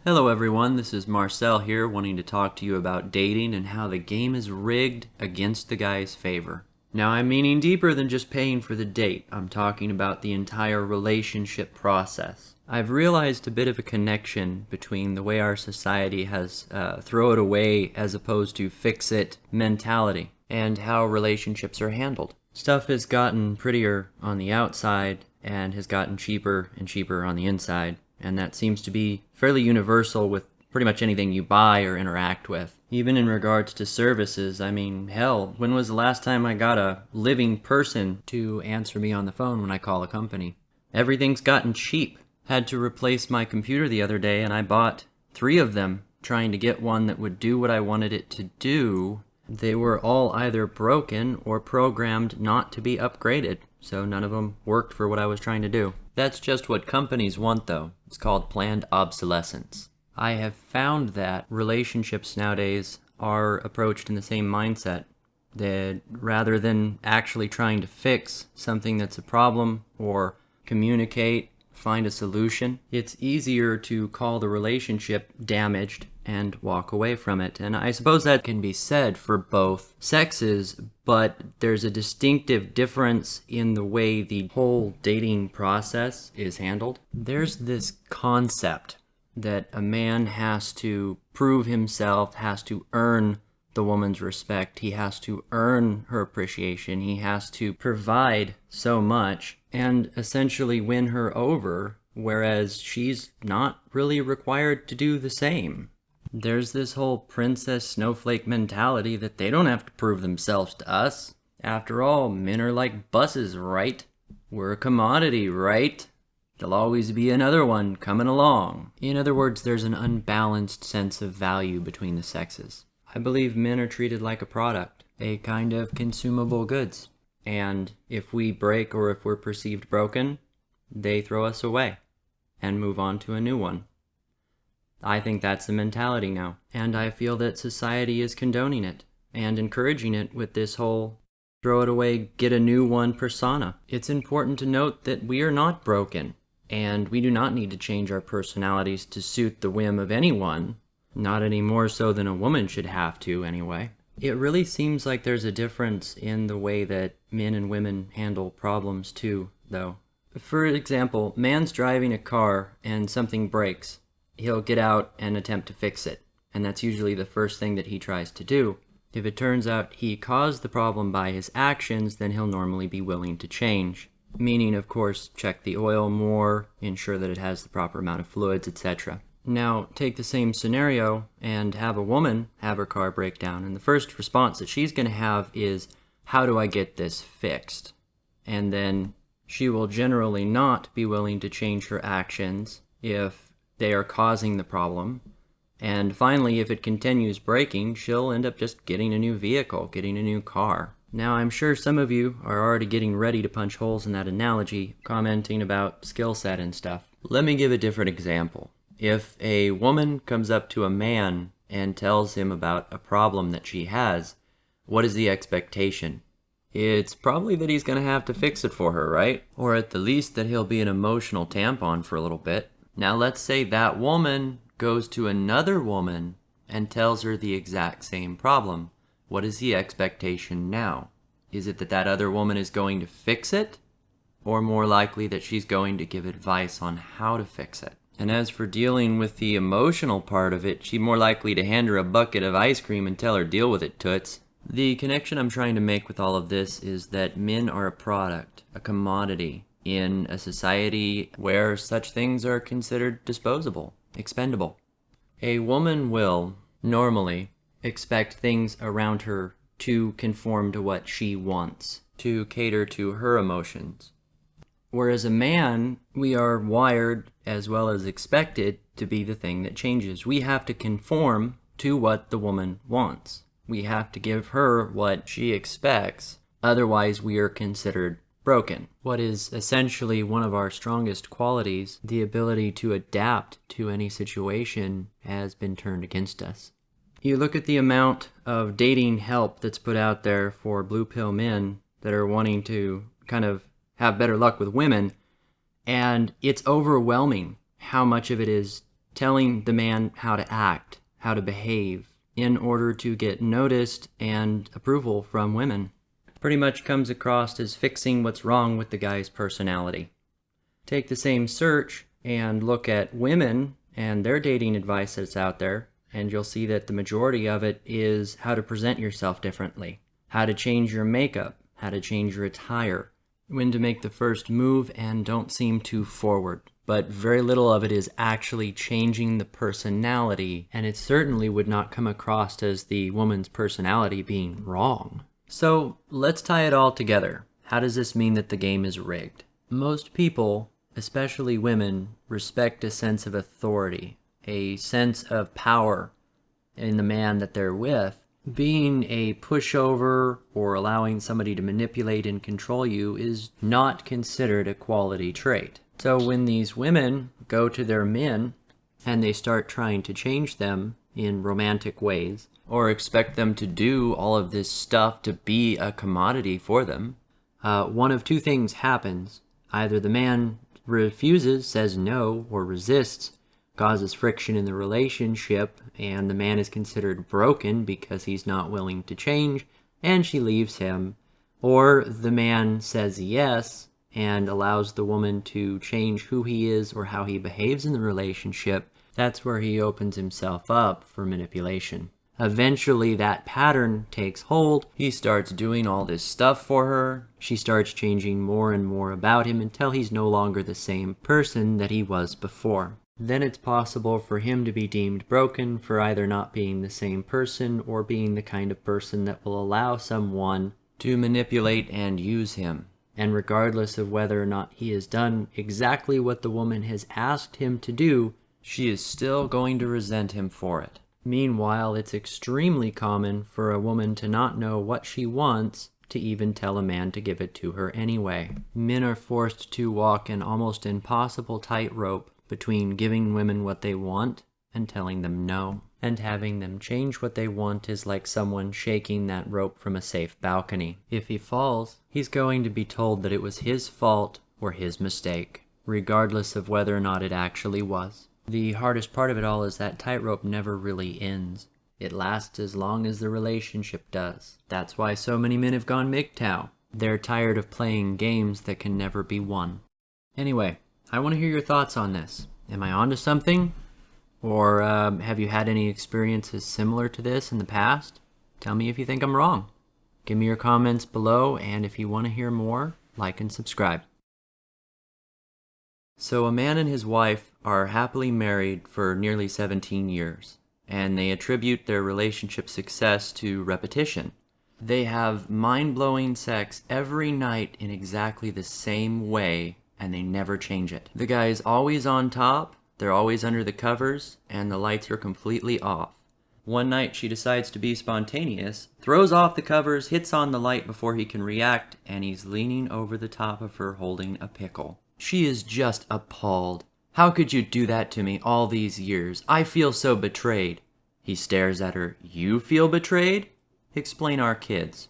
Hello everyone, this is Marcel here, wanting to talk to you about dating and how the game is rigged against the guy's favor. Now I'm meaning deeper than just paying for the date. I'm talking about the entire relationship process. I've realized a bit of a connection between the way our society has throw it away as opposed to fix it mentality and how relationships are handled. Stuff has gotten prettier on the outside and has gotten cheaper and cheaper on the inside. And that seems to be fairly universal with pretty much anything you buy or interact with. Even in regards to services, I mean, hell, when was the last time I got a living person to answer me on the phone when I call a company? Everything's gotten cheap. Had to replace my computer the other day and I bought 3 of them, trying to get one that would do what I wanted it to do. They were all either broken or programmed not to be upgraded, so none of them worked for what I was trying to do. That's just what companies want, though. It's called planned obsolescence. I have found that relationships nowadays are approached in the same mindset, that rather than actually trying to fix something that's a problem or communicate, find a solution, it's easier to call the relationship damaged and walk away from it. And I suppose that can be said for both sexes, but there's a distinctive difference in the way the whole dating process is handled. There's this concept that a man has to prove himself, has to earn the woman's respect, he has to earn her appreciation, he has to provide so much and essentially win her over, whereas she's not really required to do the same. There's this whole princess snowflake mentality that they don't have to prove themselves to us. After all, men are like buses, right? We're a commodity, right? There'll always be another one coming along. In other words, there's an unbalanced sense of value between the sexes. I believe men are treated like a product, a kind of consumable goods. And if we break or if we're perceived broken, they throw us away and move on to a new one. I think that's the mentality now, and I feel that society is condoning it and encouraging it with this whole throw it away, get a new one persona. It's important to note that we are not broken, and we do not need to change our personalities to suit the whim of anyone, not any more so than a woman should have to anyway. It really seems like there's a difference in the way that men and women handle problems too, though. For example, man's driving a car and something breaks. He'll get out and attempt to fix it, and that's usually the first thing that he tries to do. If it turns out he caused the problem by his actions, then he'll normally be willing to change. Meaning, of course, check the oil more, ensure that it has the proper amount of fluids, etc. Now, take the same scenario and have a woman have her car break down, and the first response that she's going to have is, how do I get this fixed? And then she will generally not be willing to change her actions if they are causing the problem. And finally, if it continues breaking, she'll end up just getting a new vehicle, getting a new car. Now, I'm sure some of you are already getting ready to punch holes in that analogy, commenting about skill set and stuff. Let me give a different example. If a woman comes up to a man and tells him about a problem that she has, what is the expectation? It's probably that he's going to have to fix it for her, right? Or at the least that he'll be an emotional tampon for a little bit. Now let's say that woman goes to another woman and tells her the exact same problem. What is the expectation now? Is it that that other woman is going to fix it? Or more likely that she's going to give advice on how to fix it? And as for dealing with the emotional part of it, she's more likely to hand her a bucket of ice cream and tell her deal with it, toots. The connection I'm trying to make with all of this is that men are a product, a commodity, in a society where such things are considered disposable, expendable. A woman will, normally, expect things around her to conform to what she wants, to cater to her emotions. Whereas a man, we are wired as well as expected to be the thing that changes. We have to conform to what the woman wants. We have to give her what she expects, otherwise we are considered broken. What is essentially one of our strongest qualities, the ability to adapt to any situation, has been turned against us. You look at the amount of dating help that's put out there for blue pill men that are wanting to kind of have better luck with women, and it's overwhelming how much of it is telling the man how to act, how to behave, in order to get noticed and approval from women. Pretty much comes across as fixing what's wrong with the guy's personality. Take the same search and look at women and their dating advice that's out there, and you'll see that the majority of it is how to present yourself differently, how to change your makeup, how to change your attire, when to make the first move and don't seem too forward. But very little of it is actually changing the personality, and it certainly would not come across as the woman's personality being wrong. So let's tie it all together. How does this mean that the game is rigged? Most people, especially women, respect a sense of authority, a sense of power in the man that they're with. Being a pushover or allowing somebody to manipulate and control you is not considered a quality trait. So when these women go to their men and they start trying to change them in romantic ways, or expect them to do all of this stuff to be a commodity for them, one of two things happens. Either the man refuses, says no, or resists, causes friction in the relationship, and the man is considered broken because he's not willing to change, and she leaves him. Or the man says yes and allows the woman to change who he is or how he behaves in the relationship. That's where he opens himself up for manipulation. Eventually that pattern takes hold. He starts doing all this stuff for her. She starts changing more and more about him until he's no longer the same person that he was before. Then it's possible for him to be deemed broken for either not being the same person or being the kind of person that will allow someone to manipulate and use him. And regardless of whether or not he has done exactly what the woman has asked him to do, she is still going to resent him for it. Meanwhile, it's extremely common for a woman to not know what she wants to even tell a man to give it to her anyway. Men are forced to walk an almost impossible tightrope between giving women what they want and telling them no. And having them change what they want is like someone shaking that rope from a safe balcony. If he falls, he's going to be told that it was his fault or his mistake, regardless of whether or not it actually was. The hardest part of it all is that tightrope never really ends. It lasts as long as the relationship does. That's why so many men have gone MGTOW. They're tired of playing games that can never be won. Anyway, I want to hear your thoughts on this. Am I onto something? Or have you had any experiences similar to this in the past? Tell me if you think I'm wrong. Give me your comments below, and if you want to hear more, like and subscribe. So a man and his wife are happily married for nearly 17 years, and they attribute their relationship success to repetition. They have mind-blowing sex every night in exactly the same way, and they never change it. The guy's always on top, they're always under the covers, and the lights are completely off. One night she decides to be spontaneous, throws off the covers, hits on the light before he can react, and he's leaning over the top of her holding a pickle. She is just appalled. How could you do that to me all these years? I feel so betrayed. He stares at her. You feel betrayed? Explain our kids.